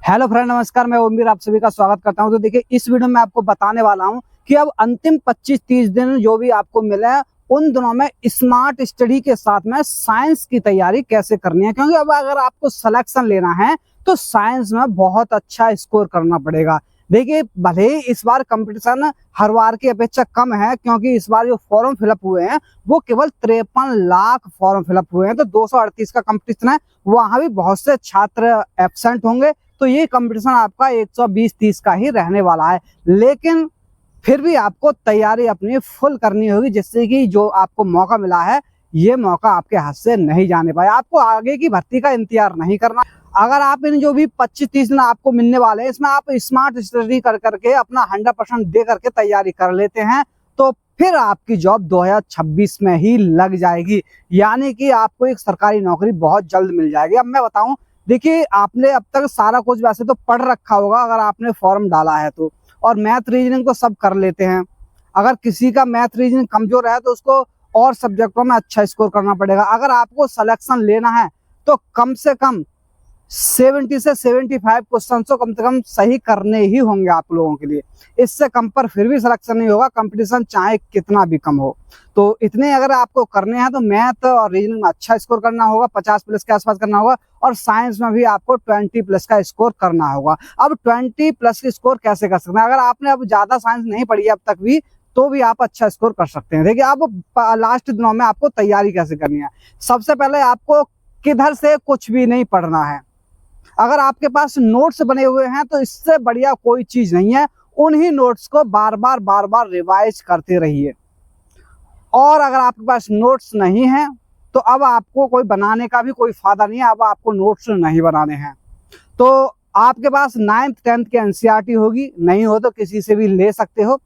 Hello friend, नमस्कार। मैं ओमवीर आप सभी का स्वागत करता हूं। तो देखिए, इस वीडियो में आपको बताने वाला हूं कि अब अंतिम 25-30 दिन जो भी आपको मिले हैं उन दिनों में स्मार्ट स्टडी के साथ में साइंस की तैयारी कैसे करनी है। क्योंकि अब अगर आपको सिलेक्शन लेना है तो साइंस में बहुत अच्छा स्कोर करना पड़ेगा। देखिए, भले ही इस बार कंपटीशन हर बार की अपेक्षा कम है, क्योंकि इस बार जो फॉर्म फिलअप हुए हैं वो केवल 53 लाख फॉर्म फिलअप हुए हैं। तो 238 का कंपटीशन है, वहां भी बहुत से छात्र एब्सेंट होंगे। तो ये कंपटीशन आपका 120-30 का ही रहने वाला है। लेकिन फिर भी आपको तैयारी अपनी फुल करनी होगी, जिससे कि जो आपको मौका मिला है ये मौका आपके हाथ से नहीं जाने पाए। आपको आगे की भर्ती का इंतजार नहीं करना। अगर आप इन जो भी 25-30 दिन आपको मिलने वाले हैं, इसमें आप स्मार्ट स्टडी कर करके अपना 100% दे करके तैयारी कर लेते हैं तो फिर आपकी जॉब 2026 में ही लग जाएगी। यानी कि आपको एक सरकारी नौकरी बहुत जल्द मिल जाएगी। अब मैं बताऊं, देखिए, आपने अब तक सारा कुछ वैसे तो पढ़ रखा होगा अगर आपने फॉर्म डाला है तो, और मैथ रीजनिंग तो सब कर लेते हैं। अगर किसी का मैथ रीजनिंग कमजोर है तो उसको और सब्जेक्टों में अच्छा स्कोर करना पड़ेगा। अगर आपको सिलेक्शन लेना है तो कम से कम 70 से 75 क्वेश्चन तो कम से कम सही करने ही होंगे आप लोगों के लिए। इससे कम पर फिर भी सिलेक्शन नहीं होगा, कंपटीशन चाहे कितना भी कम हो। तो इतने अगर आपको करने हैं तो मैथ और रीजनिंग में अच्छा स्कोर करना होगा, 50+ के आसपास करना होगा, और साइंस में भी आपको 20+ का स्कोर करना होगा। अब 20+ के स्कोर कैसे कर सकते हैं? अगर आपने अब ज्यादा साइंस नहीं पढ़ी अब तक भी तो भी आप अच्छा स्कोर कर सकते हैं। देखिए, अब लास्ट दिनों में आपको तैयारी कैसे करनी है। सबसे पहले आपको किधर से कुछ भी नहीं पढ़ना है। अगर आपके पास नोट्स बने हुए हैं तो इससे बढ़िया कोई चीज नहीं है। उन्हीं नोट्स को बार बार रिवाइज करते रहिए। और अगर आपके पास नोट्स नहीं है तो अब आपको कोई बनाने का भी कोई फायदा नहीं है। अब आपको नोट्स नहीं बनाने हैं तो आपके पास 9th-10th की एनसीईआरटी होगी, नहीं हो तो किसी से भी ले सकते हो।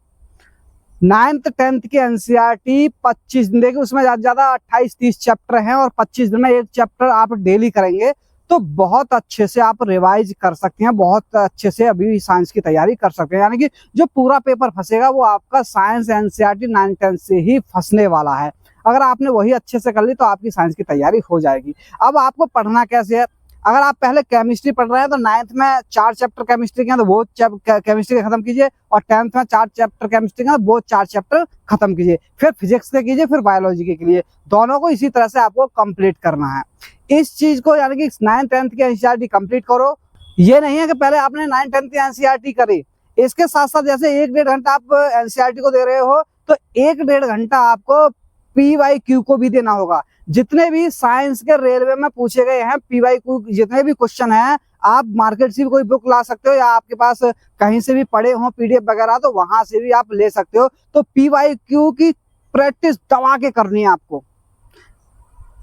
9th-10th की एनसीईआरटी 25 दिन देखिए, उसमें ज्यादा 28-30 चैप्टर हैं और 25 दिन में एक चैप्टर आप डेली करेंगे तो बहुत अच्छे से आप रिवाइज कर सकते हैं, बहुत अच्छे से अभी साइंस की तैयारी कर सकते हैं। यानी कि जो पूरा पेपर फंसेगा वो आपका साइंस एनसीईआरटी 9th-10th से ही फंसने वाला है। अगर आपने वही अच्छे से कर ली तो आपकी साइंस की तैयारी हो जाएगी। अब आपको पढ़ना कैसे है? अगर आप पहले केमिस्ट्री पढ़ रहे हैं तो 9th में 4 चैप्टर केमिस्ट्री के हैं तो वो केमिस्ट्री के खत्म कीजिए, और 10th में 4 चैप्टर केमिस्ट्री के हैं तो वो 4 चैप्टर खत्म कीजिए। फिर फिजिक्स के कीजिए, फिर बायोलॉजी के लिए। दोनों को इसी तरह से आपको कंप्लीट करना है। इस चीज को यानी कि 9th-10th की एनसीईआरटी कंप्लीट करो। ये नहीं है कि पहले आपने 9th-10th की एनसीईआरटी करी, इसके साथ साथ जैसे 1-1.5 घंटा आप एनसीईआरटी को दे रहे हो तो 1-1.5 घंटा आपको पीवाईक्यू को भी देना होगा। जितने भी साइंस के रेलवे में पूछे गए हैं पीवाईक्यू, जितने भी क्वेश्चन हैं, आप मार्केट से भी कोई बुक ला सकते हो या आपके पास कहीं से भी पढ़े हो पीडीएफ वगैरह तो वहां से भी आप ले सकते हो। तो पीवाईक्यू की प्रैक्टिस दबा के करनी है आपको।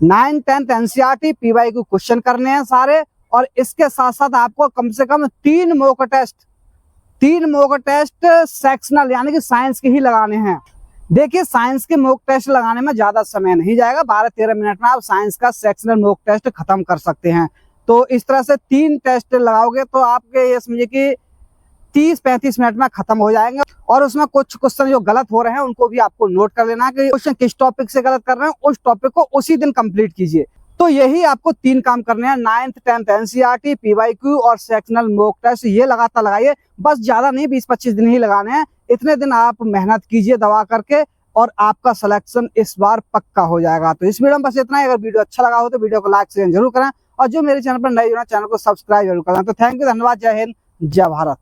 9th-10th एनसीईआरटी पीवाईक्यू क्वेश्चन करने हैं सारे, और इसके साथ साथ आपको कम से कम 3 मॉक टेस्ट सेक्शनल यानी कि साइंस के ही लगाने हैं। देखिए, साइंस के मॉक टेस्ट लगाने में ज्यादा समय नहीं जाएगा, 12-13 मिनट में आप साइंस का सेक्शनल मॉक टेस्ट खत्म कर सकते हैं। तो इस तरह से 3 टेस्ट लगाओगे तो आपके ये समझिए कि 30-35 मिनट में खत्म हो जाएंगे। और उसमें कुछ क्वेश्चन जो गलत हो रहे हैं उनको भी आपको नोट कर लेना है कि क्वेश्चन किस टॉपिक से गलत कर रहे हैं, उस टॉपिक को उसी दिन कंप्लीट कीजिए। तो यही आपको 3 काम करने हैं, 9th-10th एनसीईआरटी, पीवाईक्यू और सेक्शनल मॉक टेस्ट। ये लगातार लगाइए, बस ज्यादा नहीं, 20-25 दिन ही लगाने हैं। इतने दिन आप मेहनत कीजिए दवा करके और आपका सिलेक्शन इस बार पक्का हो जाएगा। तो इस वीडियो में बस इतना ही। अगर वीडियो अच्छा लगा हो तो वीडियो को लाइक शेयर जरूर करें, और जो मेरे चैनल पर नए जुड़े चैनल को सब्सक्राइब जरूर करें। तो थैंक यू, धन्यवाद, जय हिंद, जय भारत।